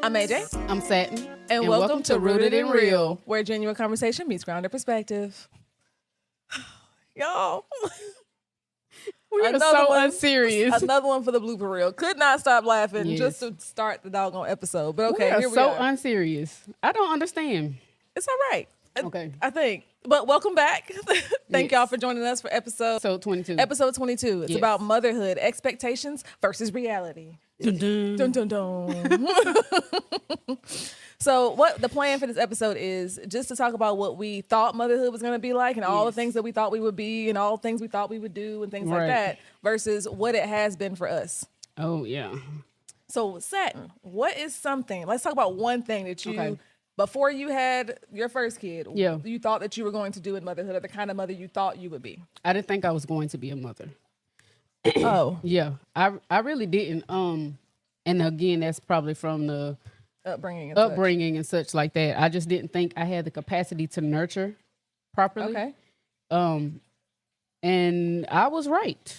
I'm AJ. I'm Satin. And welcome to Rooted in Real, where genuine conversation meets grounded perspective. Y'all. We are so unserious. Another one for the blooper reel. Could not stop laughing just to start the doggone episode. But okay, here we are. So unserious. I don't understand. It's all right. Okay. I think. But welcome back. Thank y'all for joining us for episode 22. Episode 22. It's about motherhood, expectations versus reality. Dun, dun. Dun, dun, dun. So what the plan for this episode is just to talk about what we thought motherhood was going to be like and all the things that we thought we would be and all the things we thought we would do and things like that versus what it has been for us. Oh, yeah. So, Satin, what is something, let's talk about one thing that you, before you had your first kid, you thought that you were going to do in motherhood or the kind of mother you thought you would be. I didn't think I was going to be a mother. Oh. Yeah, I really didn't. And again, that's probably from the upbringing and such like that. I just didn't think I had the capacity to nurture properly. Okay. And I was right.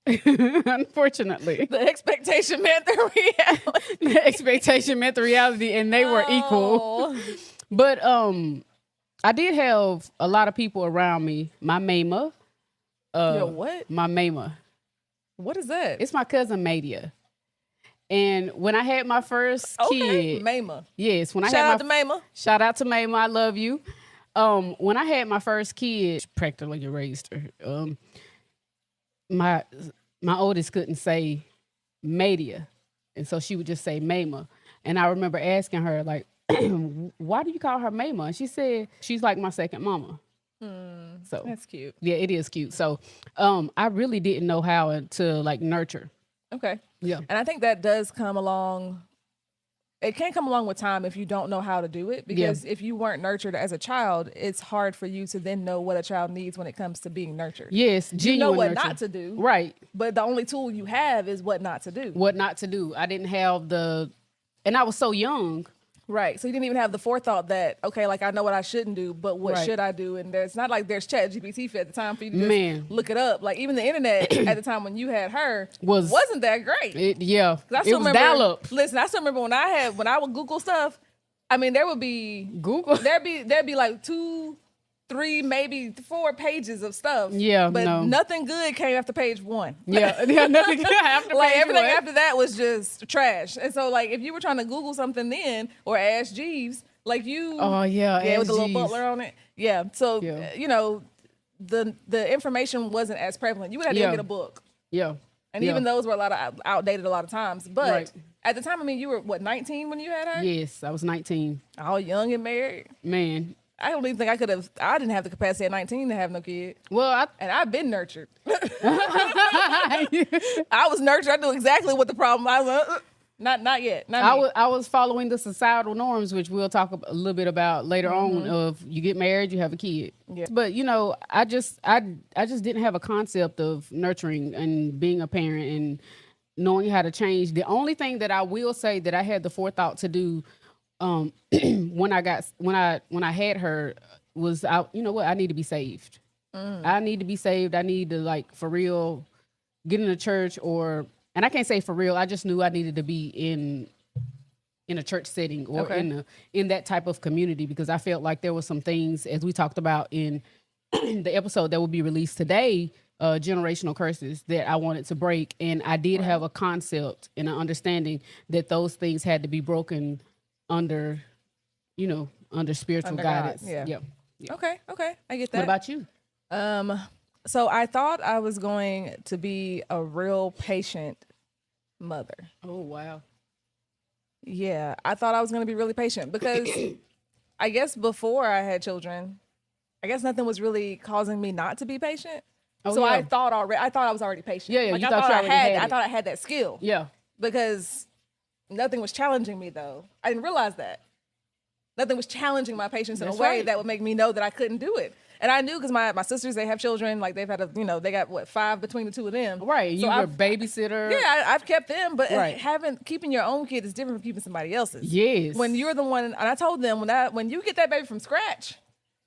Unfortunately. The expectation met the reality. The expectation met the reality, and they were equal. But I did have a lot of people around me. My mama. What? My mama. What is that? It's my cousin Madia. And when I had my first kid, Mama. Yes, when Shout out to Mama. Shout out to Mama, I love you. When I had my first kid, practically raised her. My oldest couldn't say Madia, and so she would just say Mama. And I remember asking her like, "Why do you call her Mama?" And she said, "She's like my second mama." So that's cute. Yeah, it is cute. So I really didn't know how to like nurture. Okay. Yeah. And I think that does come along. It can come along with time if you don't know how to do it, because if you weren't nurtured as a child, it's hard for you to then know what a child needs when it comes to being nurtured. Yes. You know what nurture. not to do. Right. But the only tool you have is what not to do. What not to do. I didn't have and I was so young. Right. So you didn't even have the forethought that, okay, like I know what I shouldn't do, but what should I do? And it's not like there's ChatGPT at the time for you to just look it up. Like even the internet at the time when you had her wasn't that great. It was remember, dial-up. Listen, I still remember when I would Google stuff. I mean, there would be Google. There'd be like 2, 3, maybe 4 pages of stuff. Yeah, but nothing good came after page 1. Yeah, nothing good after like page everything 1. after that was just trash. And so, like, if you were trying to Google something then or ask Jeeves, like you, with the little butler on it, So you know, the information wasn't as prevalent. You would have to get a book. Yeah. And even those were outdated a lot of times. But at the time, I mean, you were what, 19 when you had her? Yes, I was 19. All young and married. Man. I don't even think I didn't have the capacity at 19 to have no kid. Well, and I've been nurtured. I was nurtured. I knew exactly what the problem was. Not yet. I was following the societal norms, which we'll talk a little bit about later on. Of you get married, you have a kid. Yeah. But you know, I just didn't have a concept of nurturing and being a parent and knowing how to change. The only thing that I will say that I had the forethought to do when I had her was, you know what, I need to be saved. I need to be saved. I need to, like, for real get in a church, and I can't say for real, I just knew I needed to be in a church setting or in that type of community, because I felt like there were some things, as we talked about in the episode that will be released today, generational curses that I wanted to break. And I did have a concept and an understanding that those things had to be broken under spiritual guidance. God, yeah. Okay. I get that. What about you? So I thought I was going to be a real patient mother. Oh, wow. Yeah, I thought I was going to be really patient because I guess before I had children, I guess nothing was really causing me not to be patient. Oh, so I thought I was already patient. Yeah, like, you thought you already had it. I thought I had that skill. Yeah. Because nothing was challenging me, though. I didn't realize that. Nothing was challenging my patience in a way that would make me know that I couldn't do it. And I knew because my sisters, they have children, like they've had they got 5 between the 2 of them. Right. So you were a babysitter. Yeah, I've kept them, but keeping your own kid is different from keeping somebody else's. Yes. When you're the one, and I told them when you get that baby from scratch,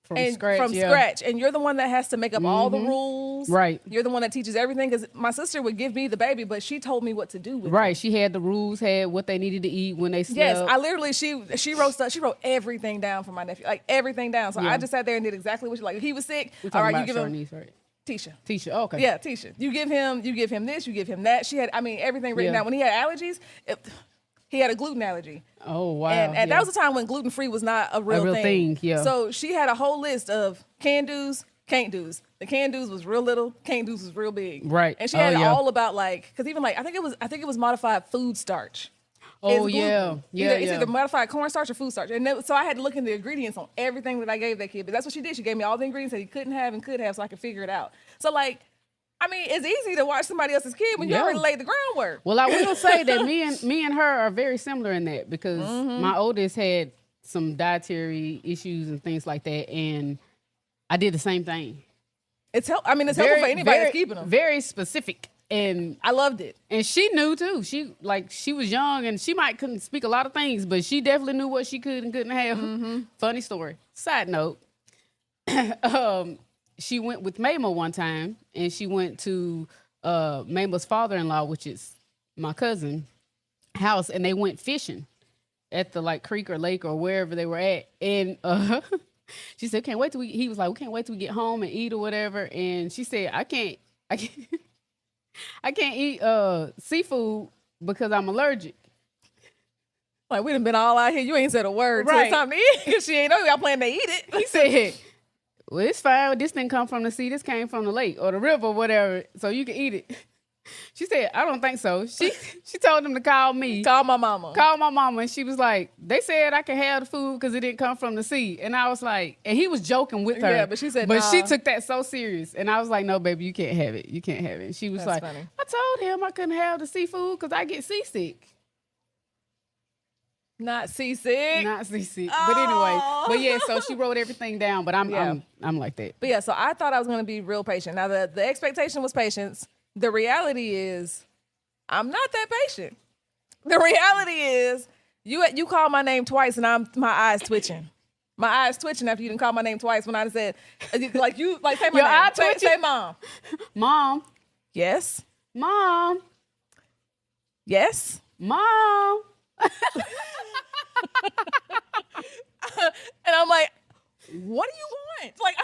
From scratch. And you're the one that has to make up all the rules. Right. You're the one that teaches everything, because my sister would give me the baby, but she told me what to do with it. Right. She had the rules, had what they needed to eat when they slept. Yes, I literally, she wrote everything down for my nephew, like everything down. So I just sat there and did exactly what she, like, if he was sick, all right, you give him right? Tisha. Oh, okay. Yeah, Tisha. You give him this, you give him that. She had, everything written down. When he had allergies, he had a gluten allergy. Oh, wow. And that was a time when gluten-free was not a real thing. Yeah. So she had a whole list of can-dos, can't-dos. The can-dos was real little, can't-dos was real big. Right. And she had all about, like, because even, like, I think it was modified food starch. Oh, yeah. It's either modified cornstarch or food starch. And so I had to look in the ingredients on everything that I gave that kid. But that's what she did. She gave me all the ingredients that he couldn't have and could have, so I could figure it out. So, like, it's easy to watch somebody else's kid when you already laid the groundwork. Well, I will say that me and her are very similar in that, because my oldest had some dietary issues and things like that, and I did the same thing. It's helpful for anybody that's keeping them. Very specific, and I loved it. And she knew too. She was young, and she couldn't speak a lot of things, but she definitely knew what she could and couldn't have. Funny story. Side note. She went with Mama one time, and she went to Mama's father-in-law, which is my cousin, house, and they went fishing at the creek or lake or wherever they were at. And she said, "Can't wait till he was like, we can't wait till we get home and eat or whatever." And she said, I can't eat seafood because I'm allergic. Like, we done been all out here. You ain't said a word. Right. So it's time to eat, because she ain't know y'all plan to eat it. He said, well, it's fine. This didn't come from the sea. This came from the lake or the river or whatever, so you can eat it. She said, I don't think so. She told him to call me. Call my mama. And she was like, they said I can have the food because it didn't come from the sea. And I was like, and he was joking with her. Yeah, but she said, but nah. She took that so serious. And I was like, no, baby, you can't have it. You can't have it. And she was That's like, funny. I told him I couldn't have the seafood because I get seasick. Not seasick. Oh. But anyway, so she wrote everything down, but I'm like that. But yeah, so I thought I was going to be real patient. Now the expectation was patience. The reality is I'm not that patient. The reality is you called my name twice and my eyes twitching. My eyes twitching after you didn't call my name twice when I said, say my Your name. eye twitching? Say mom. Mom. Yes. Mom. Yes. Mom. And I'm like, what do you want? Like,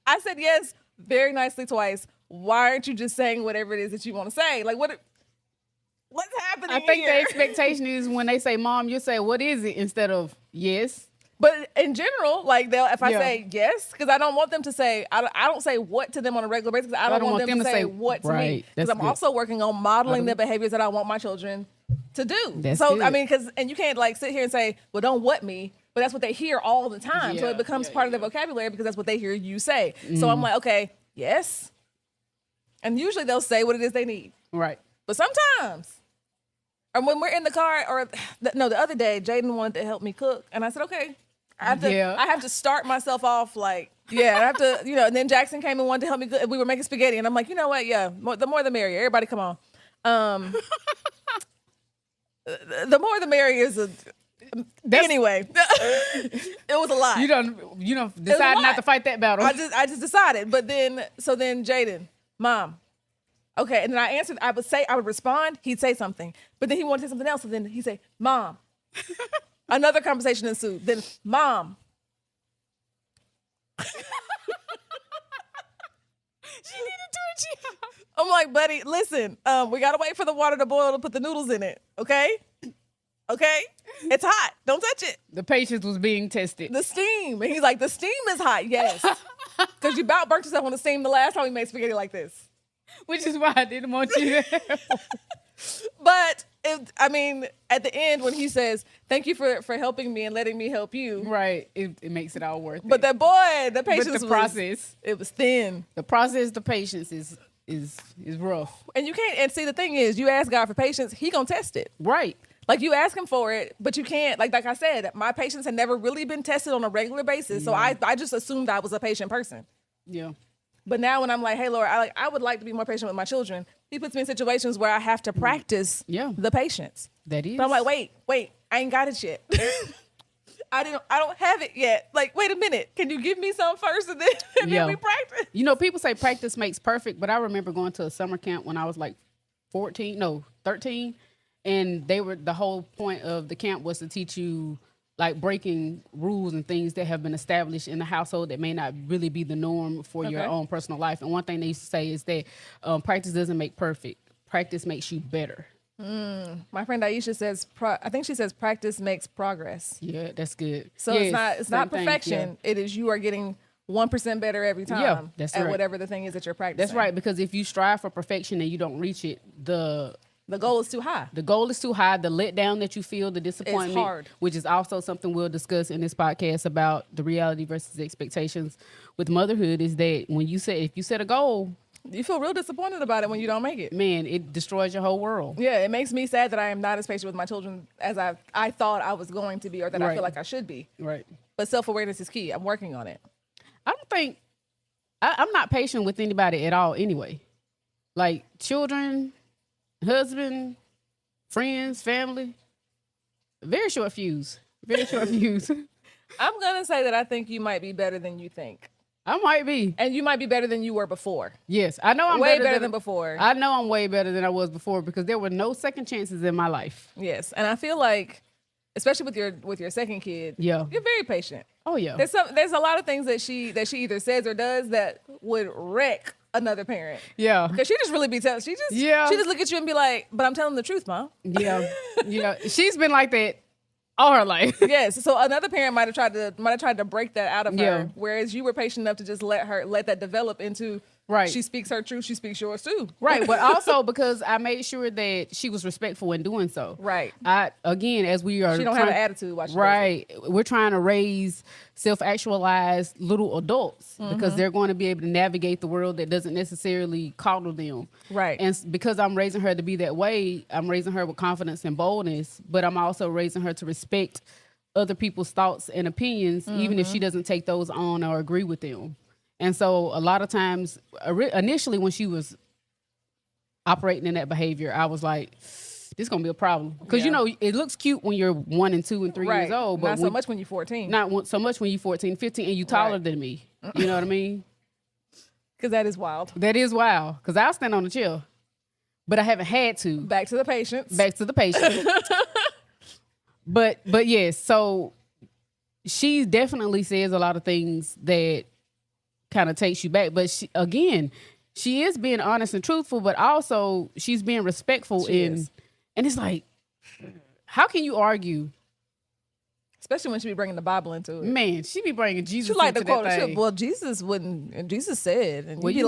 I said yes very nicely twice. Why aren't you just saying whatever it is that you want to say? Like, what's happening I think here? the expectation is when they say mom, you say, what is it, instead of yes. But in general, like, if I say yes, because I don't want them to say, I don't say what to them on a regular basis. I don't want them to say what to me. Because I'm also working on modeling the behaviors that I want my children to do. That's so, good. and you can't sit here and say, well, don't what me. But that's what they hear all the time. So it becomes part of their vocabulary because that's what they hear you say. So I'm like, okay, yes. And usually they'll say what it is they need. Right. But sometimes, or when we're in the car, the other day, Jaden wanted to help me cook. And I said, okay. I have to start myself off I have to, and then Jackson came and wanted to help me cook. We were making spaghetti. And I'm like, you know what? Yeah, the more the merrier. Everybody come on. The more the merrier is anyway, it was a lot. You don't decide not to fight that battle. I just decided. But then Jaden, mom, okay. And then I answered, I would respond, he'd say something. But then he wanted to say something else. And then he'd say, mom. Another conversation ensued. Then, mom. She needed to do. I'm like, buddy, listen, we gotta wait for the water to boil to put the noodles in it. Okay? Okay? It's hot. Don't touch it. The patience was being tested. The steam. And he's like, the steam is hot. Yes. Because you about burnt yourself on the steam the last time we made spaghetti like this. Which is why I didn't want you to. But at the end when he says, thank you for helping me and letting me help you. Right. It makes it all worth it. But that boy, the patience but the process. It was thin. The process, the patience is rough. And you can't, and see, the thing is, you ask God for patience, he gonna test it. Right. Like, you ask him for it, but you can't, like I said, my patience had never really been tested on a regular basis. So I just assumed I was a patient person. Yeah. But now when I'm like, hey, Lord, I would like to be more patient with my children, he puts me in situations where I have to practice the patience. That is. But I'm like, wait, I ain't got it yet. I don't have it yet. Like, wait a minute. Can you give me some first and then we practice? You know, people say practice makes perfect, but I remember going to a summer camp when I was like 13. And the whole point of the camp was to teach you like breaking rules and things that have been established in the household that may not really be the norm for your own personal life. And one thing they used to say is that practice doesn't make perfect. Practice makes you better. My friend Aisha says, I think she says practice makes progress. Yeah, that's good. So it's not perfection. It is you are getting 1% better every time at whatever the thing is that you're practicing. That's right, because if you strive for perfection and you don't reach it, the goal is too high. The goal is too high. The letdown that you feel, the disappointment, it's hard. Which is also something we'll discuss in this podcast about the reality versus expectations with motherhood, is that if you set a goal, you feel real disappointed about it when you don't make it. Man, it destroys your whole world. Yeah, it makes me sad that I am not as patient with my children as I thought I was going to be, or that I feel like I should be. Right. But self-awareness is key. I'm working on it. I'm not patient with anybody at all anyway. Like children, husband, friends, family. Very short fuse. Very short fuse. I'm going to say that I think you might be better than you think. I might be. And you might be better than you were before. Yes, I know I'm way better than before. I know I'm way better than I was before because there were no second chances in my life. Yes, and I feel like, especially with your second kid, you're very patient. Oh yeah. There's a lot of things that she either says or does that would wreck another parent. Yeah. Because she just really be telling. She just look at you and be like, "But I'm telling the truth, Mom." Yeah. Yeah. She's been like that all her life. Yes. So another parent might have tried to break that out of her, whereas you were patient enough to just let that develop into. Right. She speaks her truth. She speaks yours too. Right. But also because I made sure that she was respectful in doing so. Right. As we are. She don't have an attitude. Right. We're trying to raise self-actualized little adults because they're going to be able to navigate the world that doesn't necessarily coddle them. Right. And because I'm raising her to be that way, I'm raising her with confidence and boldness, but I'm also raising her to respect other people's thoughts and opinions, even if she doesn't take those on or agree with them. And so a lot of times, initially when she was operating in that behavior, I was like, this is going to be a problem. Because, it looks cute when you're 1 and 2 and 3 years old. But not so much when you're 14. Not so much when you're 14, 15, and you're taller than me. You know what I mean? Because that is wild. That is wild. Because I'll stand on the chair. But I haven't had to. Back to the patience. But yes, so she definitely says a lot of things that kind of takes you back. But she is being honest and truthful, but also she's being respectful and it's like, how can you argue? Especially when she be bringing the Bible into it. Man, she be bringing Jesus into that thing. Well, Jesus wouldn't, and Jesus said, and we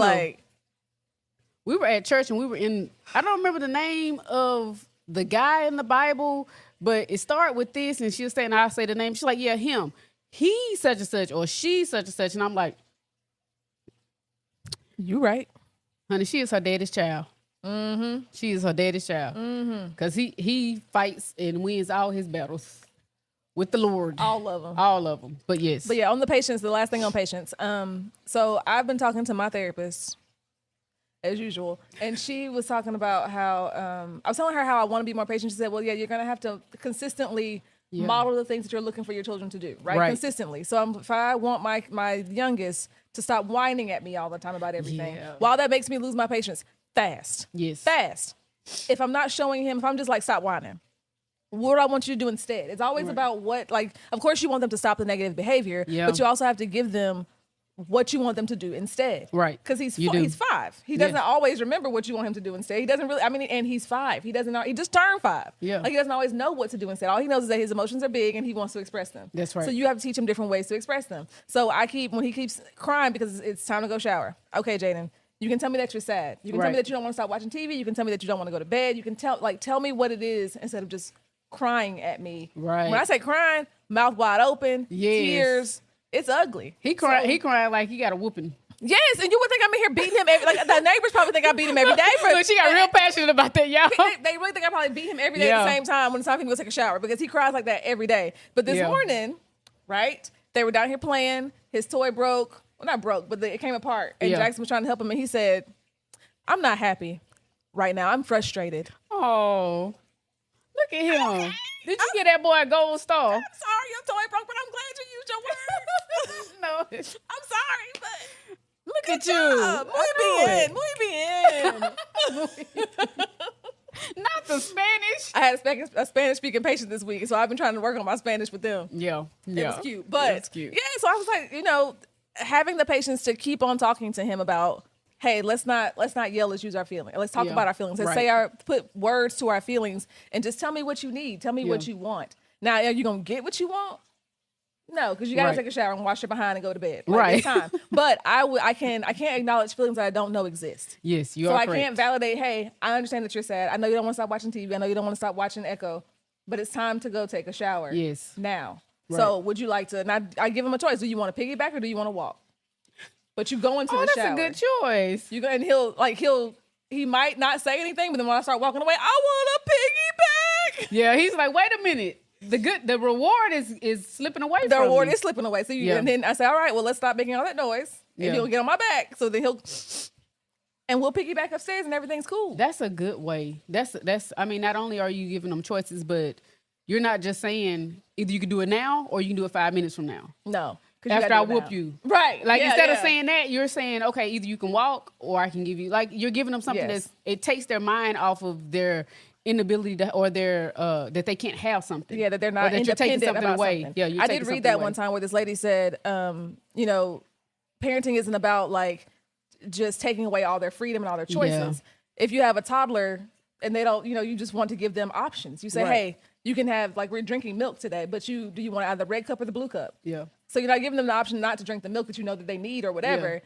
were at church and we were in, I don't remember the name of the guy in the Bible, but it started with this, and she'll say, and I'll say the name. She's like, yeah, him. He's such and such, or she's such and such. And I'm like, you right. Honey, she is her daddy's child. Mm-hmm. She is her daddy's child. Because he fights and wins all his battles with the Lord. All of them. All of them. But yes. But yeah, on the patience, the last thing on patience. So I've been talking to my therapist, as usual, and she was talking about how, I was telling her how I want to be more patient. She said, well, yeah, you're going to have to consistently model the things that you're looking for your children to do, right? Consistently. So if I want my youngest to stop whining at me all the time about everything, while that makes me lose my patience, fast. Yes. Fast. If I'm not showing him, if I'm just like, stop whining, what do I want you to do instead? It's always about what, like, of course you want them to stop the negative behavior, but you also have to give them what you want them to do instead. Right. Because he's 5. He doesn't always remember what you want him to do instead. He doesn't really, and he's 5. He just turned 5. Yeah. Like, he doesn't always know what to do instead. All he knows is that his emotions are big and he wants to express them. That's right. So you have to teach him different ways to express them. So when he keeps crying because it's time to go shower. Okay, Jaden, you can tell me that you're sad. You can tell me that you don't want to stop watching TV. You can tell me that you don't want to go to bed. You can tell me what it is instead of just crying at me. Right. When I say crying, mouth wide open, tears. It's ugly. He crying like he got a whooping. Yes, and you would think I'm in here beating him. Like the neighbors probably think I beat him every day. Look, she got real passionate about that, y'all. They really think I probably beat him every day at the same time when it's time for him to go take a shower because he cries like that every day. But this morning, right, they were down here playing. His toy broke. Well, not broke, but it came apart. And Jackson was trying to help him, and he said, I'm not happy right now. I'm frustrated. Oh, look at him. Did you get that boy a gold star? I'm sorry, your toy broke, but I'm I'm sorry, but look at you. Muy bien. Not the Spanish. I had a Spanish speaking patient this week, so I've been trying to work on my Spanish with them. Yeah. It was cute. But it's cute. Yeah, so I was like, having the patience to keep on talking to him about, hey, let's not yell, let's use our feelings. Let's talk about our feelings. Let's put words to our feelings and just tell me what you need. Tell me what you want. Now, are you gonna get what you want? No, because you gotta take a shower and wash your behind and go to bed. It's time. But I can't acknowledge feelings that I don't know exist. Yes, you are correct. So I can't validate, hey, I understand that you're sad. I know you don't want to stop watching TV. I know you don't want to stop watching Echo, but it's time to go take a shower. Yes. Now. Right. So would you like to, and I give him a choice. Do you want to piggyback or do you want to walk? But you go into the shower. That's a good choice. You go and he might not say anything, but then when I start walking away, I want to piggyback. Yeah, he's like, wait a minute. The reward is slipping away from me. The reward is slipping away. So and then I say, all right, well, let's stop making all that noise. And he'll get on my back. So then and we'll piggyback upstairs and everything's cool. That's a good way. That's I mean, not only are you giving them choices, but you're not just saying either you can do it now or you can do it 5 minutes from now. No. After I whoop you. Right. Like instead of saying that, you're saying, okay, either you can walk or I can give you, like you're giving them something it takes their mind off of their inability to, or their that they can't have something. Yeah, that they're not independent about away. Something. Yeah, I did read that one time where this lady said, parenting isn't about like just taking away all their freedom and all their choices. Yeah. If you have a toddler and they don't, you just want to give them options. You say, hey, you can have, like, we're drinking milk today, but do you want either the red cup or the blue cup? Yeah. So you're not giving them the option not to drink the milk that you know that they need or whatever. Yeah.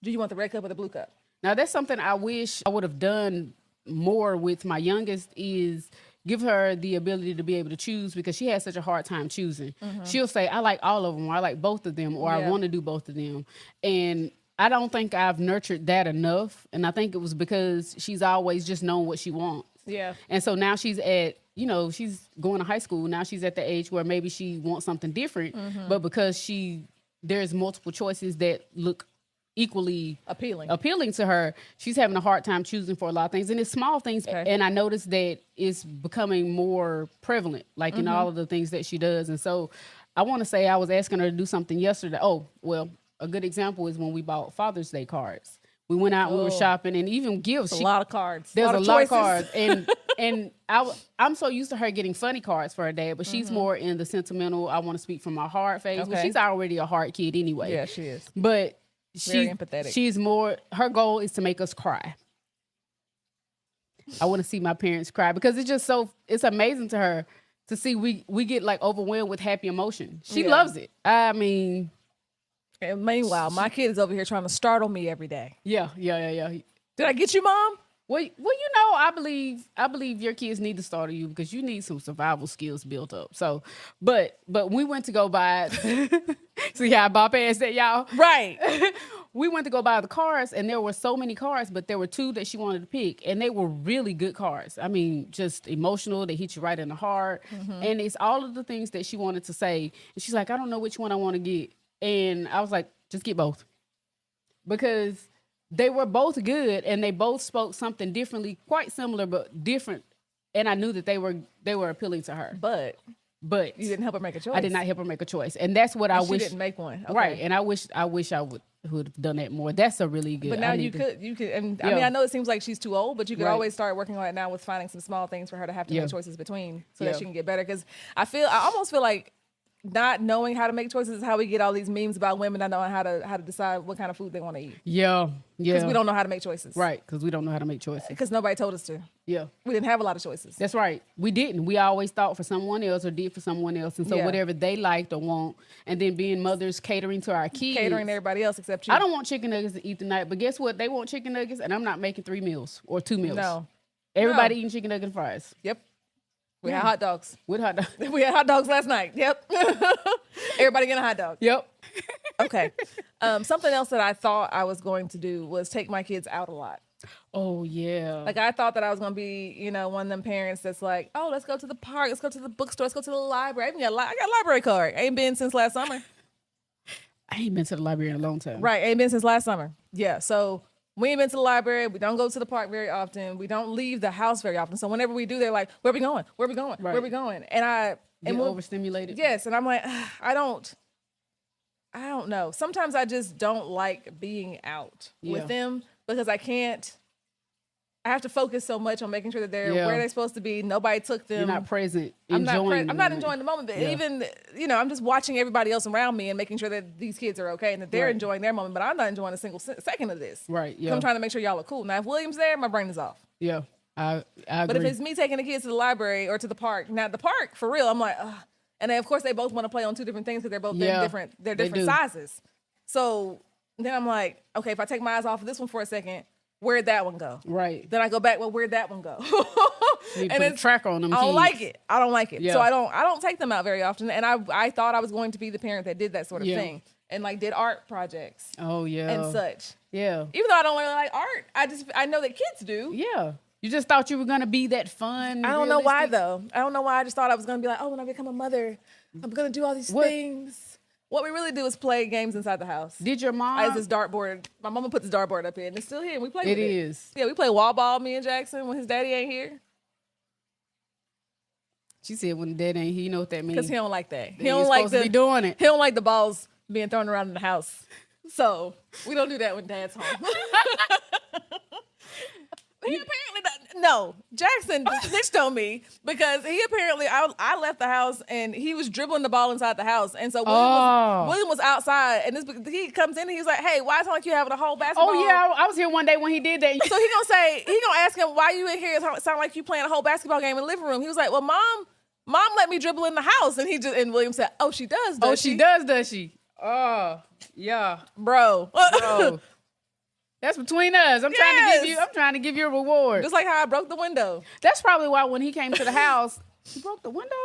Do you want the red cup or the blue cup? Now, that's something I wish I would have done more with my youngest, is give her the ability to be able to choose, because she has such a hard time choosing. Mm-hmm. She'll say, I like all of them, or I like both of them, or I want to do both of them. And I don't think I've nurtured that enough. And I think it was because she's always just known what she wants. Yeah. And so now she's at, she's going to high school. Now she's at the age where maybe she wants something different, but because there's multiple choices that look equally appealing to her, she's having a hard time choosing for a lot of things. And it's small things. Okay. And I noticed that it's becoming more prevalent, like in all of the things that she does. And so I want to say I was asking her to do something yesterday. Oh, well, a good example is when we bought Father's Day cards. We went out, we were shopping, and even gifts. A lot of cards. There's a lot of cards. And I'm so used to her getting funny cards for her dad, but she's more in the sentimental, I want to speak from my heart phase. Okay. Well, she's already a heart kid anyway. Yeah, she is. But very empathetic. She's more, her goal is to make us cry. I want to see my parents cry, because it's amazing to her to see we get like overwhelmed with happy emotion. She loves it. I mean... And meanwhile, my kid is over here trying to startle me every day. Yeah. Did I get you, Mom? Well, I believe your kids need to startle you, because you need some survival skills built up. So, but we went to go buy. See how I bypassed that, y'all? Right. We went to go buy the cars, and there were so many cars, but there were two that she wanted to pick, and they were really good cars. I mean, just emotional. They hit you right in the heart, and it's all of the things that she wanted to say. And she's like, I don't know which one I want to get. And I was like, just get both, because they were both good and they both spoke something differently, quite similar, but different. And I knew that they were appealing to her. But you didn't help her make a choice. I did not help her make a choice. And that's what I wish. She didn't make one. Okay. Right. And I wish I would have done that more. That's a really good. But now you could. And I mean, I know it seems like she's too old, but you could always start working on it now with finding some small things for her to have to make choices between, so that she can get better. Because I almost feel like not knowing how to make choices is how we get all these memes about women not knowing how to decide what kind of food they want to eat. Yeah. Because we don't know how to make choices. Right, because we don't know how to make choices. Because nobody told us to. Yeah. We didn't have a lot of choices. That's right. We didn't. We always thought for someone else or did for someone else. And so whatever they liked or want, and then being mothers catering to our kids. Catering to everybody else except you. I don't want chicken nuggets to eat tonight, but guess what? They want chicken nuggets, and I'm not making 3 meals or 2 meals. No. Everybody eating chicken nuggets and fries. Yep. We had hot dogs. With hot dogs. We had hot dogs last night. Yep. Everybody getting a hot dog. Yep. Okay. Something else that I thought I was going to do was take my kids out a lot. Oh, yeah. Like, I thought that I was going to be, one of them parents that's like, oh, let's go to the park. Let's go to the bookstore. Let's go to the library. I got a library card. I ain't been since last summer. I ain't been to the library in a long time. Right. Ain't been since last summer. Yeah. So we ain't been to the library. We don't go to the park very often. We don't leave the house very often. So whenever we do, they're like, where we going? Where we going? Right. Where we going? And overstimulated. Yes. And I'm like, I don't I don't know. Sometimes I just don't like being out with them because I have to focus so much on making sure that they're where they're supposed to be. Nobody took them. You're not present. I'm not enjoying the moment. But even, I'm just watching everybody else around me and making sure that these kids are okay and that they're enjoying their moment. But I'm not enjoying a single second of this. Right. Yeah. I'm trying to make sure y'all are cool. Now, if William's there, my brain is off. Yeah. I agree. But if it's me taking the kids to the library or to the park, now the park, for real, I'm like, ugh. And then, of course, they both want to play on two different things because they're both they're different sizes. So then I'm like, okay, if I take my eyes off of this one for a second, where'd that one go? Right. Then I go back, well, where'd that one go? And put a track on them. I don't like it. I don't like it. Yeah. So I don't take them out very often. And I thought I was going to be the parent that did that sort of thing and like did art projects. Oh yeah. And such. Yeah. Even though I don't really like art, I know that kids do. Yeah. You just thought you were gonna be that fun. I don't know why though. I don't know why. I just thought I was gonna be like, oh, when I become a mother, I'm gonna do all these things. What we really do is play games inside the house. Did your mom? I have this dartboard. My mama put this dartboard up here, and it's still here. And we play with it. It is. Yeah, we play wall ball, me and Jackson, when his daddy ain't here. She said when daddy ain't here, you know what that means? Because he don't like that. He don't like to be doing it. He don't like the balls being thrown around in the house. So we don't do that when Dad's home. He apparently no. Jackson snitched on me because he apparently I left the house and he was dribbling the ball inside the house, and so William was outside, and he comes in and he's like, "Hey, why is it like you having a whole basketball?" Oh yeah, I was here one day when he did that. So he gonna ask him, "Why you in here? It sound like you playing a whole basketball game in the living room." He was like, "Well, mom let me dribble in the house," and William said, "Oh, she does. She does she? Oh yeah, bro." That's between us. I'm trying to give you a reward. Just like how I broke the window. That's probably why when he came to the house, he broke the window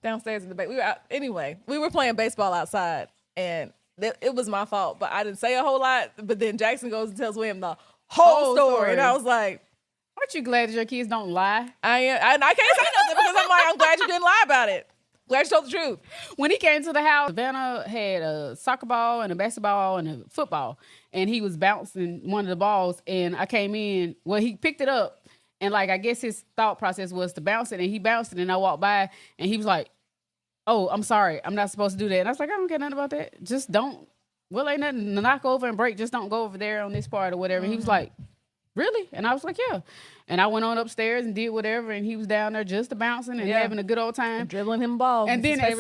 downstairs in the back. We were out anyway. We were playing baseball outside, and it was my fault. But I didn't say a whole lot. But then Jackson goes and tells William the whole story, and I was like, "Aren't you glad that your kids don't lie?" I am. And I can't say nothing because I'm like, I'm glad you didn't lie about it. Glad you told the truth. When he came to the house, Savannah had a soccer ball and a basketball and a football. And he was bouncing one of the balls. And I came in. Well, he picked it up. And, like, I guess his thought process was to bounce it. And he bounced it. And I walked by. And he was like, "Oh, I'm sorry. I'm not supposed to do that." And I was like, "I don't care nothing about that. Just don't. Well, ain't nothing to knock over and break. Just don't go over there on this part or whatever." And he was like, "Really?" And I was like, "Yeah." And I went on upstairs and did whatever, and he was down there just bouncing and having a good old time. And dribbling him ball. And then at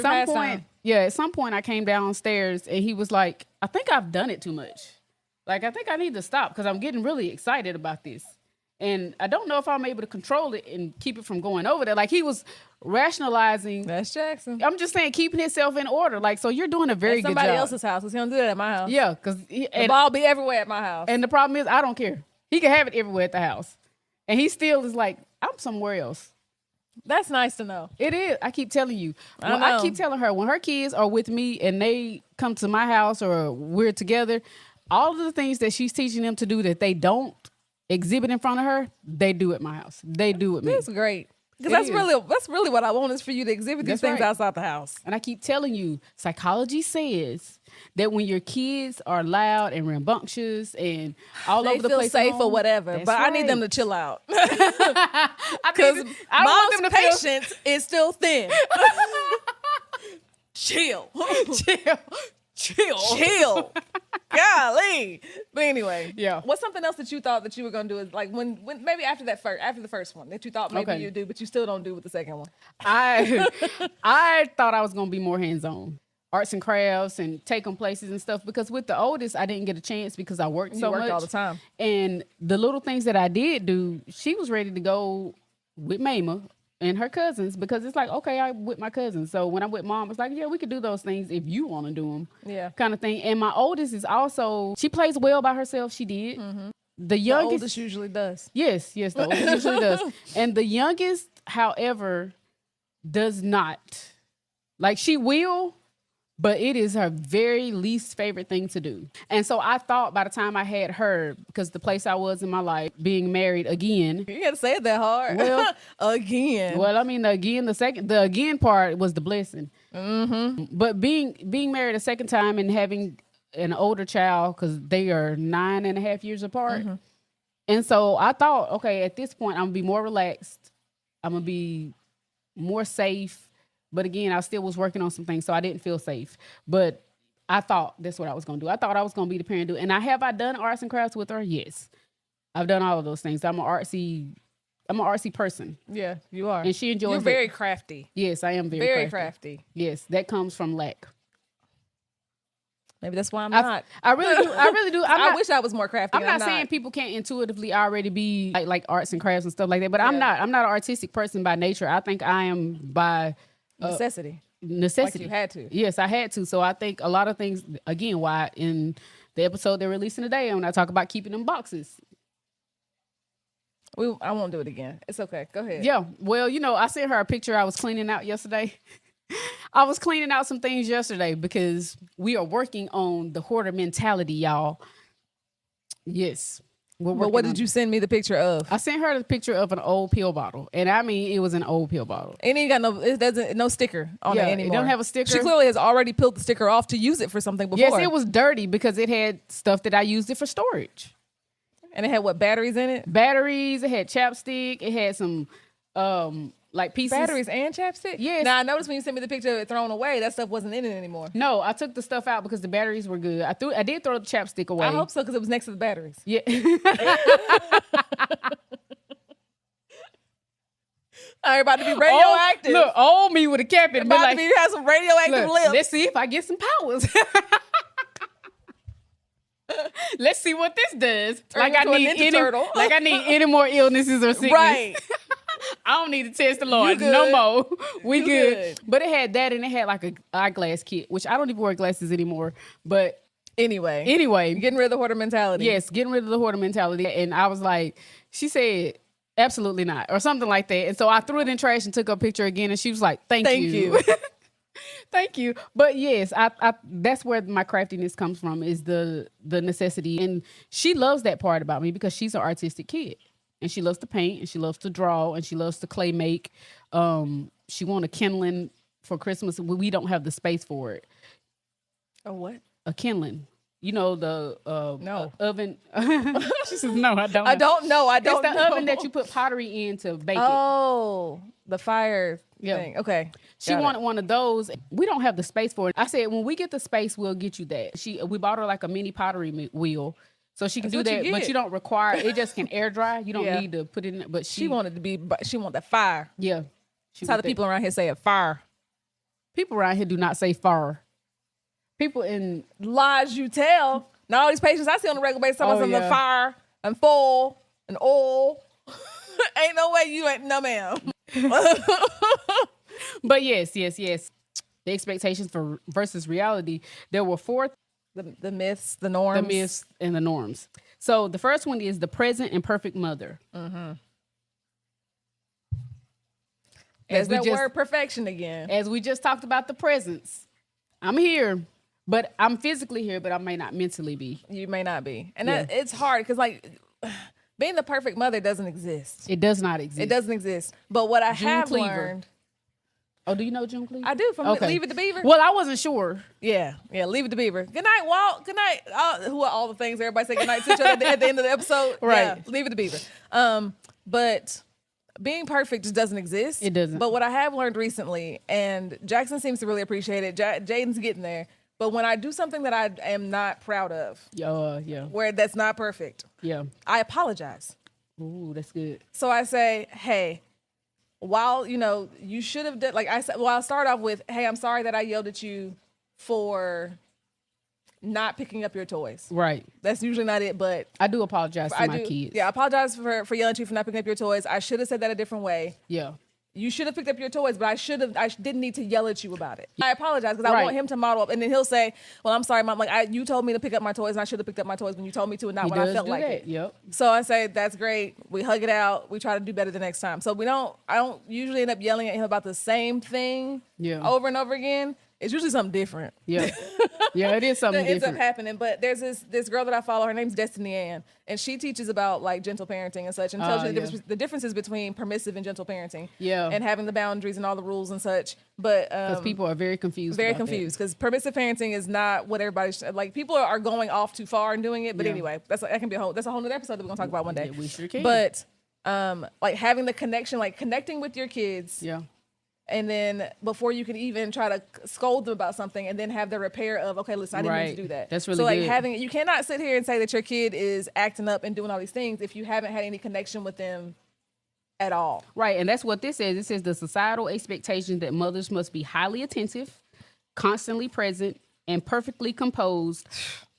some point I came downstairs and he was like, "I think I've done it too much. Like, I think I need to stop because I'm getting really excited about this. And I don't know if I'm able to control it and keep it from going over there." Like, he was rationalizing. That's Jackson. I'm just saying, keeping himself in order. Like, so you're doing a very good job. Somebody else's house, because he don't do that at my house. Yeah, because the ball be everywhere at my house. And the problem is, I don't care. He can have it everywhere at the house. And he still is like, "I'm somewhere else." That's nice to know. It is. I keep telling you. I keep telling her, when her kids are with me and they come to my house or we're together, all of the things that she's teaching them to do that they don't exhibit in front of her, they do at my house. They do with me. That's great. Because that's really what I want, is for you to exhibit these things outside the house. And I keep telling you, psychology says that when your kids are loud and rambunctious and all over the place, they feel safe or whatever. But I need them to chill out. Because mom's patience is still thin. Chill. Golly. But anyway, what's something else that you thought that you were gonna do, is like when maybe after the first one that you thought maybe you do, but you still don't do with the second one? I thought I was gonna be more hands-on, arts and crafts, and take them places and stuff, because with the oldest I didn't get a chance because I worked so much all the time. And the little things that I did do, she was ready to go with Mama and her cousins, because it's like, okay, I'm with my cousins. So when I'm with mom, it's like, yeah, we could do those things if you want to do them. Yeah. Kind of thing. And my oldest is also, she plays well by herself. She did. Mm-hmm. The oldest usually does. Yes, the oldest usually does. And the youngest, however, does not. Like, she will, but it is her very least favorite thing to do. And so I thought by the time I had her, because the place I was in my life, being married again. You gotta say it that hard. Well, again. Well, I mean, the again part was the blessing. Mm-hmm. But being married a second time and having an older child, because they are 9.5 years apart. Mm-hmm. And so I thought, okay, at this point, I'm gonna be more relaxed. I'm gonna be more safe. But again, I still was working on some things, so I didn't feel safe. But I thought that's what I was going to do. I thought I was going to be the parent. And I done arts and crafts with her? Yes. I've done all of those things. I'm an artsy person. Yeah, you are. And she enjoys You're very crafty. Yes, I am very crafty. Yes, that comes from lack. Maybe that's why I'm not. I really do. I wish I was more crafty. I'm not saying people can't intuitively already be like arts and crafts and stuff like that, but I'm not an artistic person by nature. I think I am by necessity. Like you had to. Yes, I had to. So I think a lot of things, again, why in the episode they're releasing today, when I talk about keeping them boxes. I won't do it again. It's okay. Go ahead. Yeah. Well, I sent her a picture I was cleaning out yesterday. I was cleaning out some things yesterday because we are working on the hoarder mentality, y'all. Yes. But what did you send me the picture of? I sent her the picture of an old pill bottle. And I mean, it was an old pill bottle. And it got no sticker on it anymore. It don't have a sticker. She clearly has already peeled the sticker off to use it for something before. Yes, it was dirty because it had stuff that I used it for storage. And it had what, batteries in it? Batteries, it had chapstick, it had some like pieces. Batteries and chapstick? Yes. Now I noticed when you sent me the picture of it thrown away, that stuff wasn't in it anymore. No, I took the stuff out because the batteries were good. I did throw the chapstick away. I hope so, because it was next to the batteries. Yeah. Everybody be radioactive. Look, old me with a cap and be like, you have some radioactive lips. Let's see if I get some powers. Let's see what this does. Like I need any more illnesses or sickness. Right. I don't need to test the Lord no more. We good. But it had that, and it had like a eyeglass kit, which I don't even wear glasses anymore. But anyway, getting rid of the hoarder mentality. Yes, getting rid of the hoarder mentality. And I was like, she said, absolutely not, or something like that. And so I threw it in trash and took a picture again, and she was like, thank you. Thank you. But yes, I that's where my craftiness comes from, is the necessity. And she loves that part about me because she's an artistic kid. And she loves to paint, and she loves to draw, and she loves to clay make. She wanted a kindling for Christmas. We don't have the space for it. A what? A kindling. You know, the no oven. She says, no, I don't know. I don't know. It's the oven that you put pottery in to bake it. Oh, the fire thing. Okay. She wanted one of those. We don't have the space for it. I said, when we get the space, we'll get you that. We bought her like a mini pottery wheel. So she can do that, but you don't require it. Just can air dry. You don't need to put it in. But she wanted that fire. Yeah, that's how the people around here say it. Fire. People around here do not say fire. People in lies you tell. Now all these patients I see on a regular basis, talking about the fire and full and oil. Ain't no way you ain't, no ma'am. But yes. The expectations versus reality. There were 4. The myths, the norms. The myths and the norms. So the first one is the present and perfect mother. Mm-hmm. There's that word perfection again. As we just talked about the presence. I'm here, but I'm physically here, but I may not mentally be. You may not be. And it's hard because being the perfect mother doesn't exist. It does not exist. It doesn't exist. But what I have learned... Oh, do you know June Cleaver? I do, from Leave It to Beaver. Well, I wasn't sure. Yeah, Leave It to Beaver. Good night, Walt. Good night. Who are all the things everybody say good night to each other at the end of the episode? Right. Yeah, Leave It to Beaver. But being perfect just doesn't exist. It doesn't. But what I have learned recently, and Jackson seems to really appreciate it, Jaden's getting there, but when I do something that I am not proud of, where that's not perfect, I apologize. Ooh, that's good. So I say, hey, while, you should have done, I'll start off with, hey, I'm sorry that I yelled at you for not picking up your toys. Right. That's usually not it, but I do apologize to my kids. Yeah, I apologize for yelling at you for not picking up your toys. I should have said that a different way. Yeah. You should have picked up your toys, but I didn't need to yell at you about it. I apologize because I want him to model up, and then he'll say, well, I'm sorry, Mom. You told me to pick up my toys, and I should have picked up my toys when you told me to, and not when I felt like it. Yep. So I say, that's great. We hug it out. We try to do better the next time. So I don't usually end up yelling at him about the same thing over and over again. It's usually something different. Yeah. Yeah, it is something that ends different. up happening. But there's this girl that I follow. Her name's Destiny Ann, and she teaches about gentle parenting and such, and tells you the differences between permissive and gentle parenting. Yeah. And having the boundaries and all the rules and such. But because people are very confused. Very confused because permissive parenting is not what everybody's people are going off too far and doing it. But anyway, that's a whole nother episode that we're gonna talk about one day. Yeah, we sure can. But having the connection, connecting with your kids. Yeah. and then before you can even try to scold them about something, and then have the repair of, okay, listen, I didn't mean to do that. That's really so like good. you cannot sit here and say that your kid is acting up and doing all these things if you haven't had any connection with them at all. Right, and that's what this says. It says the societal expectation that mothers must be highly attentive, constantly present, and perfectly composed,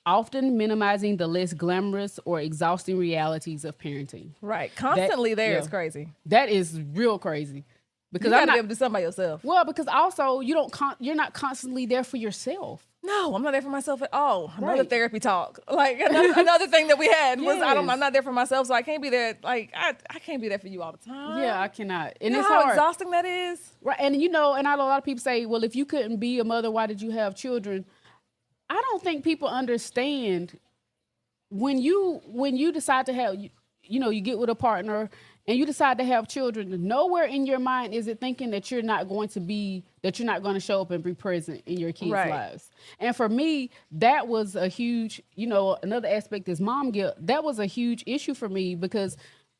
often minimizing the less glamorous or exhausting realities of parenting. Right, constantly there is crazy. That is real crazy. Because you gotta be able to do something by yourself. Well, because also you're not constantly there for yourself. No, I'm not there for myself at all. Another therapy talk. Like another thing that we had was I'm not there for myself, so I can't be there. Like I can't be there for you all the time. Yeah, I cannot. And you know it's how hard. exhausting that is. Right, and and I know a lot of people say, well, if you couldn't be a mother, why did you have children? I don't think people understand when you decide to have you get with a partner and you decide to have children, nowhere in your mind is it thinking that you're not going to show up and be present in your kids' lives. And for me, that was a huge, another aspect is mom guilt. That was a huge issue for me because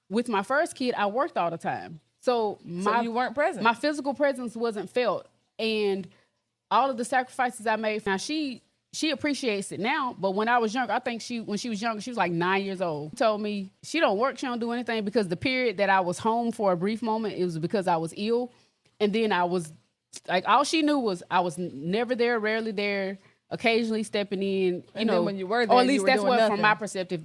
with my first kid, I worked all the time. So you weren't present. My physical presence wasn't felt. And all of the sacrifices I made, now she appreciates it now, but when I was young, I think when she was younger, she was like 9 years old. She told me she don't work, she don't do anything because the period that I was home for a brief moment, it was because I was ill. And then I was like, all she knew was I was never there, rarely there, occasionally stepping in, and then when you were there, or at least that's what nothing. From my perception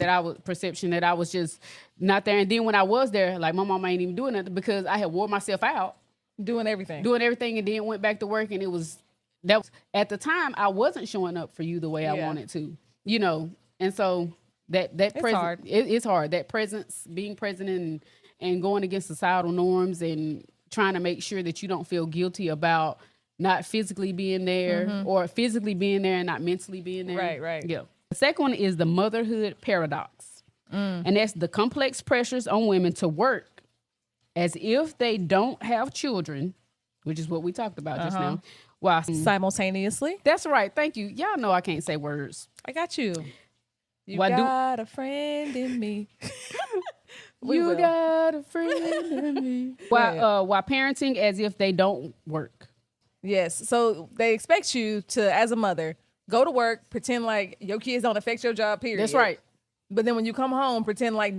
that I was just not there. And then when I was there, like my mom ain't even doing nothing because I had wore myself out. Doing everything and then went back to work, and that was at the time I wasn't showing up for you the way I wanted to, and so that it's hard. That presence, being present and going against societal norms and trying to make sure that you don't feel guilty about not physically being there or physically being there and not mentally being there. Right. Yeah. The second one is the motherhood paradox, and that's the complex pressures on women to work as if they don't have children, which is what we talked about just now. Wow. Simultaneously. That's right. Thank you. Y'all know I can't say words. I got you. You got a friend in me. You got a friend in me. While parenting as if they don't work. Yes. So they expect you to, as a mother, go to work, pretend like your kids don't affect your job, period. That's right. But then when you come home, pretend like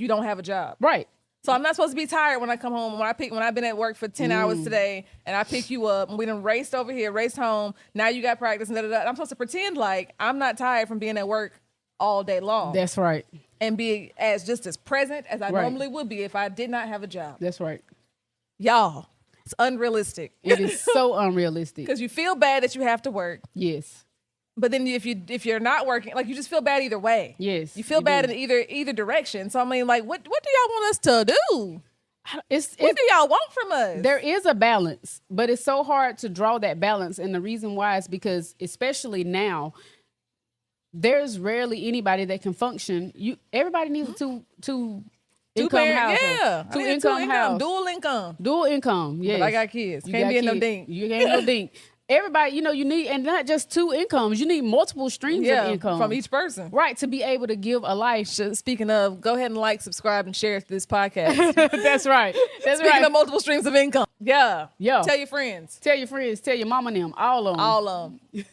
you don't have a job. Right. So I'm not supposed to be tired when I come home. When I've been at work for 10 hours today and I pick you up and we done raced over here, raced home. Now you got practice and I'm supposed to pretend like I'm not tired from being at work all day long. That's right. And be just as present as I normally would be if I did not have a job. That's right. Y'all, it's unrealistic. It is so unrealistic. Because you feel bad that you have to work. Yes. But then if you're not working, like you just feel bad either way. Yes. You feel bad in either direction. So I mean, like, what do y'all want us to do? What do y'all want from us? There is a balance, but it's so hard to draw that balance. And the reason why is because, especially now, there's rarely anybody that can function. Everybody needs two income household. Yeah. Two income house. Dual income. Yes. But I got kids. Can't be in no dink. You ain't no dink. Everybody, you need, and not just two incomes, you need multiple streams of income. From each person. Right, to be able to give a life. Speaking of, go ahead and like, subscribe, and share this podcast. That's right. Speaking of multiple streams of income. Yeah. Tell your friends. Tell your mama and them, all of them. All of them.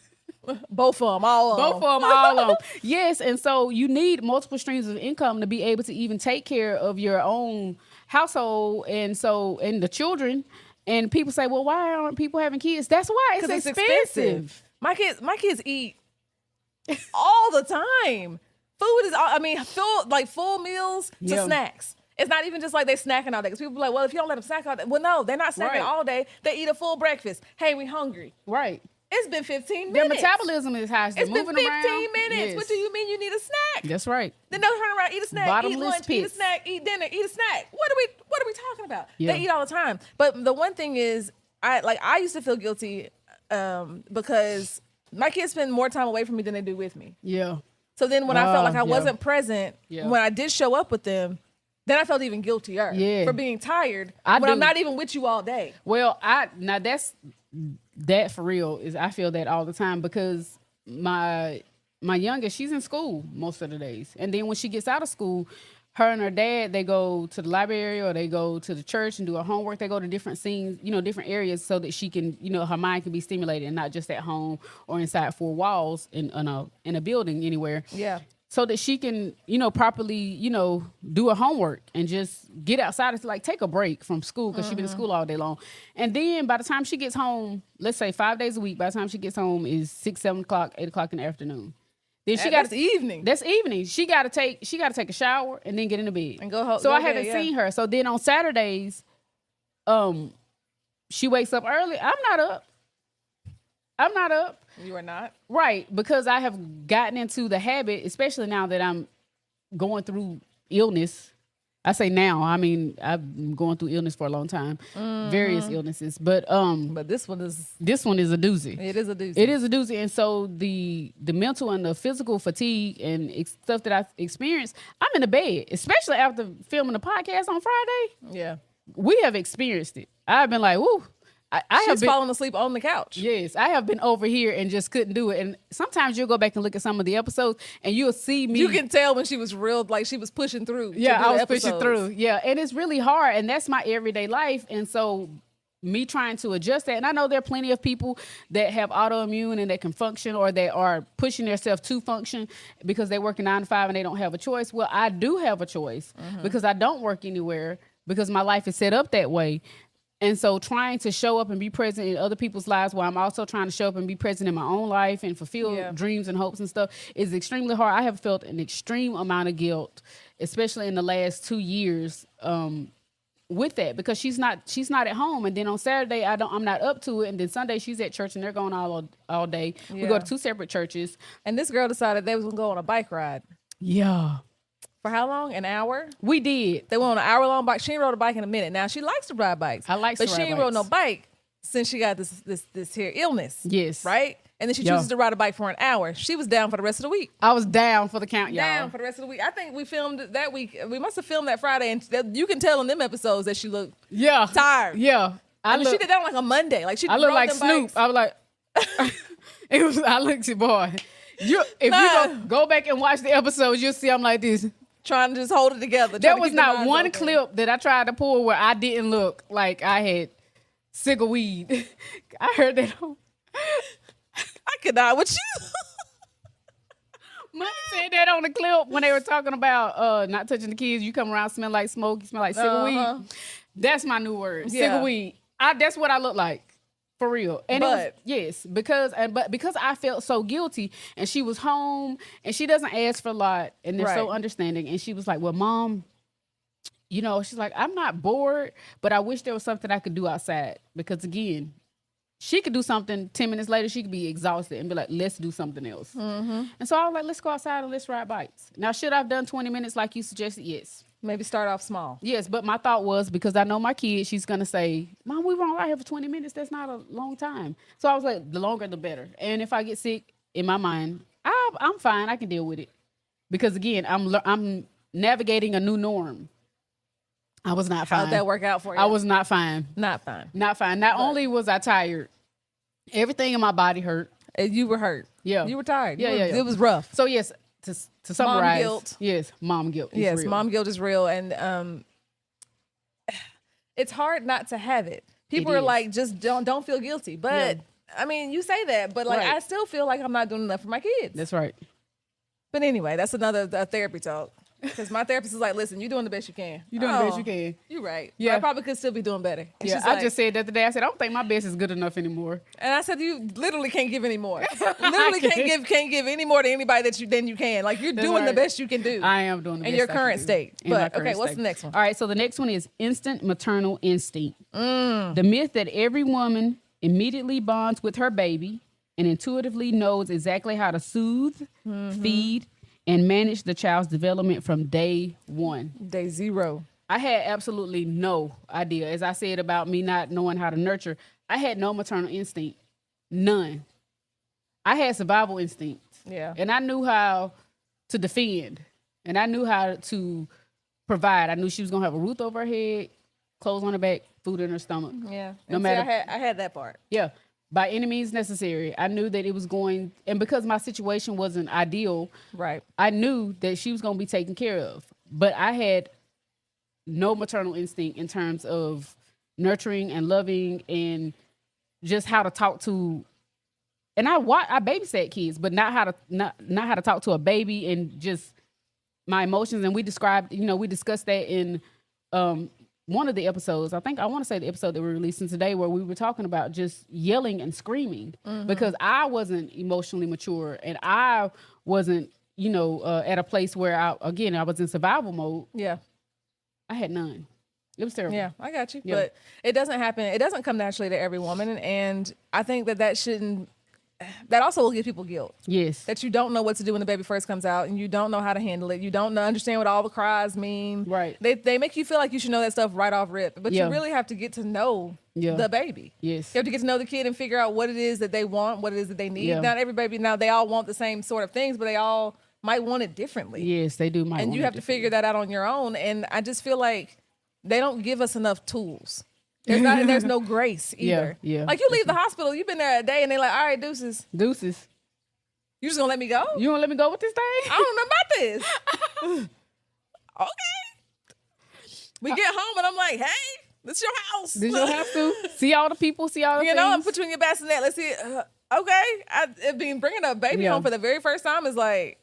Both of them, all of them. Both of them, all of them. Yes, and so you need multiple streams of income to be able to even take care of your own household and the children. And people say, well, why aren't people having kids? That's why it's expensive. My kids eat all the time. Food is, full meals to snacks. It's not even just like they're snacking all day. Because people be like, well, if you don't let them snack all day. Well, no, they're not snacking all day. They eat a full breakfast. Hey, we hungry. Right. It's been 15 minutes. Their metabolism is high. It's been 15 minutes. Yes. What do you mean you need a snack? That's right. Then they'll turn around, eat a snack, Bottomless eat lunch, pits. eat a snack, eat dinner, eat a snack. What are we talking about? Yeah. They eat all the time. But the one thing is, I used to feel guilty because my kids spend more time away from me than they do with me. Yeah. So then when I felt like I wasn't present, when I did show up with them, then I felt even guiltier for being tired I'm not even with you all day. Well, that for real is I feel that all the time because my youngest, she's in school most of the days. And then when she gets out of school, her and her dad, they go to the library or they go to the church and do her homework. They go to different scenes, different areas so that she can, her mind can be stimulated and not just at home or inside four walls in a building anywhere. Yeah. So that she can, properly, do her homework and just get outside. It's like take a break from school because she's been in school all day long. And then by the time she gets home, let's say 5 days a week, by the time she gets home is 6, 7 o'clock, 8 o'clock in the afternoon. Then that's evening. That's evening. She gotta take a shower and then get in the bed. And go home. So I haven't seen her. So then on Saturdays, she wakes up early. I'm not up. You are not? Right. Because I have gotten into the habit, especially now that I'm going through illness. I say now, I mean, I've been going through illness for a long time, various illnesses, but this one is a doozy. It is a doozy. It is a doozy, and so the mental and the physical fatigue and stuff that I've experienced, I'm in the bed, especially after filming the podcast on Friday. Yeah, we have experienced it. I've been like, woo. She's falling asleep on the couch. Yes, I have been over here and just couldn't do it. And sometimes you'll go back and look at some of the episodes and you'll see me. You can tell when she was real, like she was pushing through. Yeah, I was pushing through. Yeah, and it's really hard. And that's my everyday life. And so me trying to adjust that. And I know there are plenty of people that have autoimmune and that can function or they are pushing themselves to function because they work a 9 to 5 and they don't have a choice. Well, I do have a choice because I don't work anywhere because my life is set up that way. And so trying to show up and be present in other people's lives while I'm also trying to show up and be present in my own life and fulfill dreams and hopes and stuff is extremely hard. I have felt an extreme amount of guilt, especially in the last 2 years, with that because she's not at home. And then on Saturday, I'm not up to it. And then Sunday she's at church and they're going all day. Yeah. We go to 2 separate churches. And this girl decided they was going to go on a bike ride. Yeah. For how long? An hour? We did. They went on an hour-long bike. She ain't rode a bike in a minute. Now, she likes to ride bikes. But she ain't rode no bike since she got this here illness. Yes. Right? And then she chooses to ride a bike for an hour. She was down for the rest of the week. I was down for the count, y'all. Down for the rest of the week. I think we filmed that week. We must have filmed that Friday. And you can tell in them episodes that she looked tired. Yeah. She did that on like a Monday. Like she I looked like Snoop. Bikes. I was like, I looked at boy. You go back and watch the episodes, you'll see I'm like this. Trying to just hold it together. There was not one clip that I tried to pull where I didn't look like I had cig of weed. I heard that on. I could not with you. Money said that on the clip when they were talking about not touching the kids. You come around, smell like smoke, you smell like cig of weed. That's my new word. Cig of weed. That's what I look like. For real. And because I felt so guilty and she was home and she doesn't ask for a lot and they're so understanding. And she was like, well, Mom, she's like, I'm not bored, but I wish there was something I could do outside. Because again, she could do something 10 minutes later, she could be exhausted and be like, let's do something else. Mm-hmm. And so I was like, let's go outside and let's ride bikes. Now, should I have done 20 minutes like you suggested? Yes. Maybe start off small. Yes, but my thought was because I know my kid, she's going to say, Mom, we were out here for 20 minutes. That's not a long time. So I was like, the longer, the better. And if I get sick, in my mind, I'm fine. I can deal with it. Because again, I'm navigating a new norm. I was not fine. How'd that work out for you? I was not fine. Not fine. Not fine. Not only was I tired, everything in my body hurt. And you were hurt. Yeah. You were tired. Yeah. It was rough. So yes, to summarize, mom guilt. Yes, mom guilt. Yes, real. Mom guilt is real, and it's hard not to have it. People are like, just don't feel guilty. But I mean, you say that, but like I still feel like I'm not doing enough for my kids. That's right. But anyway, that's another therapy talk. Because my therapist is like, listen, you're doing the best you can. You're doing the best you can. You're right. Yeah. But I probably could still be doing better. And I just said that today. I said, I don't think my best is good enough anymore. And I said, you literally can't give any more. Literally can't give any more to anybody than you can. Like you're doing the best you can do. I am doing the best in your current state. But okay, what's the next one? All right, so the next one is instant maternal instinct. The myth that every woman immediately bonds with her baby and intuitively knows exactly how to soothe, feed, and manage the child's development from day one. Day zero. I had absolutely no idea. As I said about me not knowing how to nurture, I had no maternal instinct. None. I had survival instinct. Yeah. And I knew how to defend. And I knew how to provide. I knew she was going to have a roof over her head, clothes on her back, food in her stomach. Yeah. No matter. I had that part. Yeah. By any means necessary. I knew that it was and because my situation wasn't ideal, right? I knew that she was going to be taken care of. But I had no maternal instinct in terms of nurturing and loving and just how to talk to. And I babysat kids, but not how to talk to a baby and just my emotions. And we discussed that in one of the episodes. I want to say the episode that we're releasing today, where we were talking about just yelling and screaming because I wasn't emotionally mature and I wasn't, at a place where I was in survival mode. Yeah. I had none. It was terrible. Yeah, I got you. Yeah. But it doesn't happen. It doesn't come naturally to every woman. And I think that shouldn't, that also will give people guilt. Yes. That you don't know what to do when the baby first comes out and you don't know how to handle it. You don't understand what all the cries mean. Right. They make you feel like you should know that stuff right off rip. But you really have to get to know the baby. Yes. You have to get to know the kid and figure out what it is that they want, what it is that they need. Yeah. Not every baby, they all want the same sort of things, but they all might want it differently. Yes, they do. And you have to figure that out on your own. And I just feel like they don't give us enough tools. There's no grace either. Yeah. Like you leave the hospital, you've been there a day and they're like, all right, deuces. Deuces. You just gonna let me go? You gonna let me go with this thing? I don't know about this. Okay. We get home and I'm like, hey, this your house. This your house too? See all the people, see all the things. I'm put you in your bassinet. Let's see. Okay. Bringing a baby home for the very first time is like,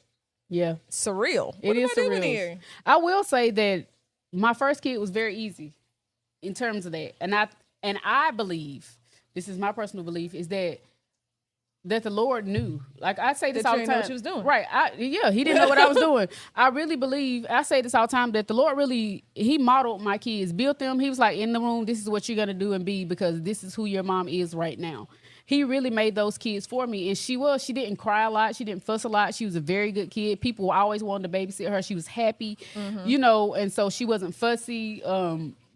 surreal. It is surreal. Here? I will say that my first kid was very easy in terms of that. And I believe, this is my personal belief, is that the Lord knew. Like I say this that all the time. Know what you was doing. Right. He didn't know what I was doing. I really believe, I say this all the time, that the Lord he modeled my kids, built them. He was like, in the room, this is what you're going to do and be because this is who your mom is right now. He really made those kids for me. And she didn't cry a lot. She didn't fuss a lot. She was a very good kid. People always wanted to babysit her. She was happy, and so she wasn't fussy.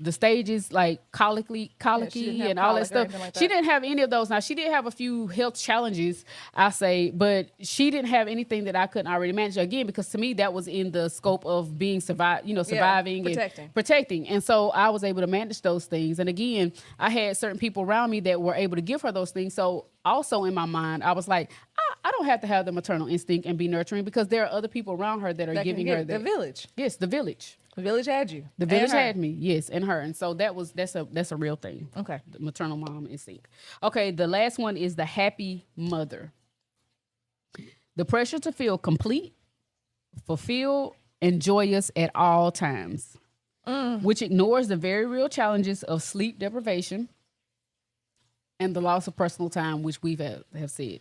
The stages like colicky and all that stuff. Like that. She didn't have any of those. Now she did have a few health challenges, I say, but she didn't have anything that I couldn't already manage. Again, because to me that was in the scope of being surviving and protecting. And so I was able to manage those things. And again, I had certain people around me that were able to give her those things. So also in my mind, I was like, I don't have to have the maternal instinct and be nurturing because there are other people around her that are giving her that. The village. Yes, the village. The village had you. The village had me, yes, and her. And so that's a real thing. Okay. The maternal mom instinct. Okay, the last one is the happy mother. The pressure to feel complete, fulfilled, and joyous at all times, which ignores the very real challenges of sleep deprivation and the loss of personal time, which we have said.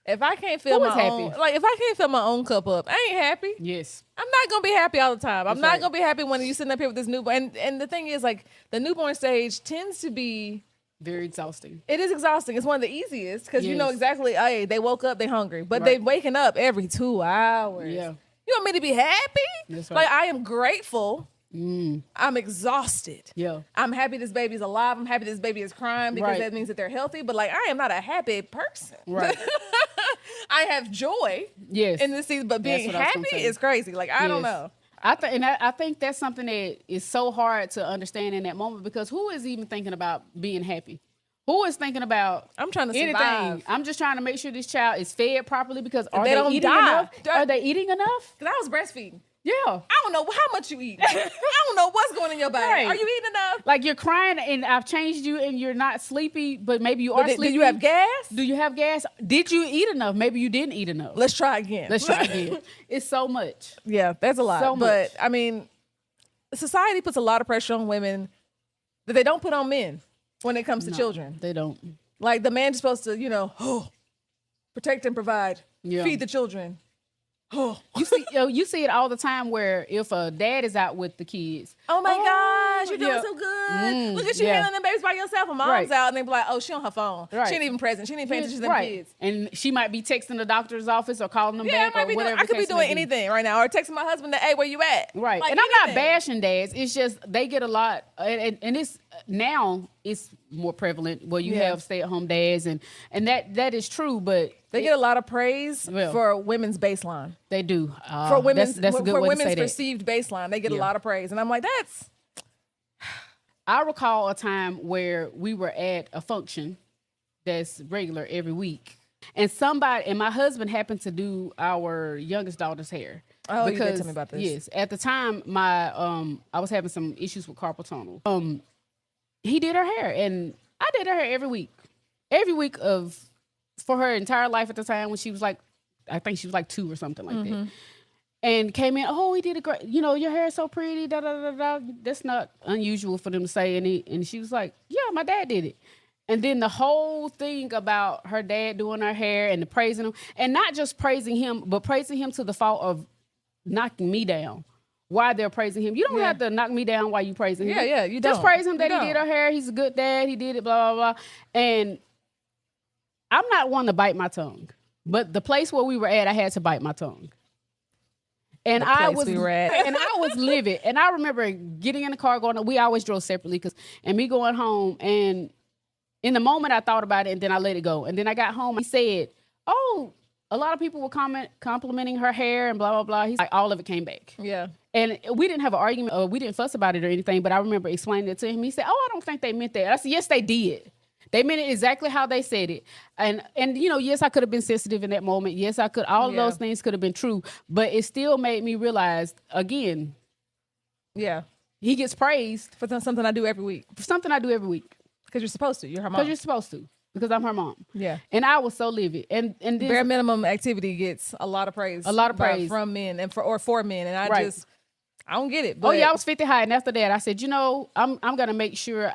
If I can't fill if I can't fill my own cup up, I ain't happy. Yes. I'm not gonna be happy all the time. I'm not gonna be happy when you sitting up here with this newborn. And the thing is, like, the newborn stage tends to be very exhausting. It is exhausting. It's one of the easiest because you know exactly, hey, they woke up, they hungry. But they waking up every 2 hours. Yeah. You want me to be happy? That's right. Like, I am grateful. I'm exhausted. Yeah. I'm happy this baby's alive. I'm happy this baby is crying because that means that they're healthy. But like, I am not a happy person. Right. I have joy in this season, but being happy is crazy. Like, I don't know. I think that's something that is so hard to understand in that moment because who is even thinking about being happy? Who is thinking about I'm trying to survive. Anything? I'm just trying to make sure this child is fed properly because are they eating enough? Are they eating enough? Because I was breastfeeding. Yeah. I don't know how much you eat. I don't know what's going in your body. Right. Are you eating enough? Like you're crying and I've changed you and you're not sleepy, but maybe you are sleepy. Do you have gas? Do you have gas? Did you eat enough? Maybe you didn't eat enough. Let's try again. It's so much. Yeah, that's a lot. So much. But I mean, society puts a lot of pressure on women that they don't put on men when it comes to children. They don't. Like the man is supposed to, protect and provide, feed the children. You see it all the time where if a dad is out with the kids, oh my gosh, you're doing so good. Look at you handling them babies by yourself. And mom's out and they be like, oh, she on her phone. Right. She ain't even present. She ain't even paying attention to them kids. And she might be texting the doctor's office or calling them back or whatever. I could be doing anything right now or texting my husband that, hey, where you at? Right. Like, and I'm not bashing dads. It's just they get a lot. And it's now it's more prevalent where you have stay-at-home dads and that is true, but they get a lot of praise for women's baseline. They do. For women's, that's a good way to say that. Perceived baseline, they get a lot of praise. And I'm like, I recall a time where we were at a function that's regular every week. And my husband happened to do our youngest daughter's hair. Oh, you did tell me about this. Yes, at the time, I was having some issues with carpal tunnel. He did her hair, and I did her hair every week for her entire life at the time when she was like, I think she was like 2 or something like that. And came in, oh, he did a great, your hair is so pretty, da da da da. That's not unusual for them to say. And she was like, yeah, my dad did it. And then the whole thing about her dad doing her hair and the praising him, and not just praising him, but praising him to the fault of knocking me down. Why they're praising him. You don't have to knock me down while you praising him. Yeah, you don't. Just praise him that he did her hair. He's a good dad. He did it, blah, blah, blah. And I'm not one to bite my tongue. But the place where we were at, I had to bite my tongue. And I was livid. And I remember getting in the car going, we always drove separately, and me going home, and in the moment I thought about it and then I let it go. And then I got home, he said, oh, a lot of people were complimenting her hair and blah, blah, blah. He's like, all of it came back. Yeah. And we didn't have an argument, we didn't fuss about it or anything, but I remember explaining it to him. He said, oh, I don't think they meant that. I said, yes, they did. They meant it exactly how they said it. And yes, I could have been sensitive in that moment. Yes, I could. All of those things could have been true. But it still made me realize, again, he gets praised for something I do every week. For something I do every week. Because you're supposed to. You're her mom. Because you're supposed to. Because I'm her mom. Yeah. And I was so livid. And this, bare minimum activity gets a lot of praise. A lot of praise. From men and for men. And I don't get it. But, I was 50 high. And after that, I said, I'm going to make sure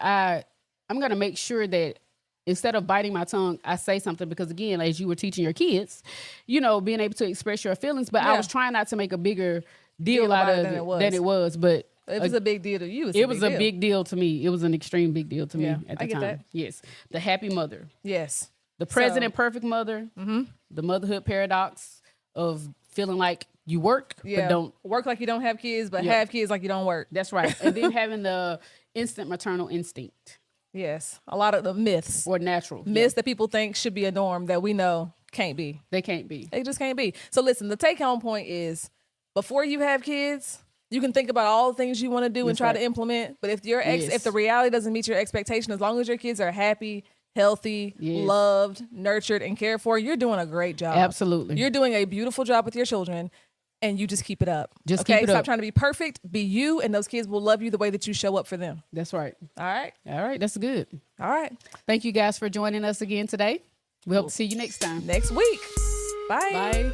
that instead of biting my tongue, I say something, because again, as you were teaching your kids, being able to express your feelings, but I was trying not to make a bigger deal out of it than it was. But it was a big deal to you. It was a big deal to me. It was an extreme big deal to me at the time. That. Yes. The happy mother. Yes. The present and perfect mother. Mm-hmm. The motherhood paradox of feeling like you work, but don't work like you don't have kids, but have kids like you don't work. That's right. And then having the instant maternal instinct. Yes. A lot of the myths. Or natural. Myths that people think should be a norm that we know can't be. They can't be. They just can't be. So listen, the take home point is, before you have kids, you can think about all the things you want to do and try to implement. But if if the reality doesn't meet your expectation, as long as your kids are happy, healthy, loved, nurtured, and cared for, you're doing a great job. Absolutely. You're doing a beautiful job with your children. And you just keep it up. Keep it up. Stop trying to be perfect. Be you, and those kids will love you the way that you show up for them. That's right. All right. That's good. All right. Thank you guys for joining us again today. We hope to see you next time. Next week. Bye. Bye.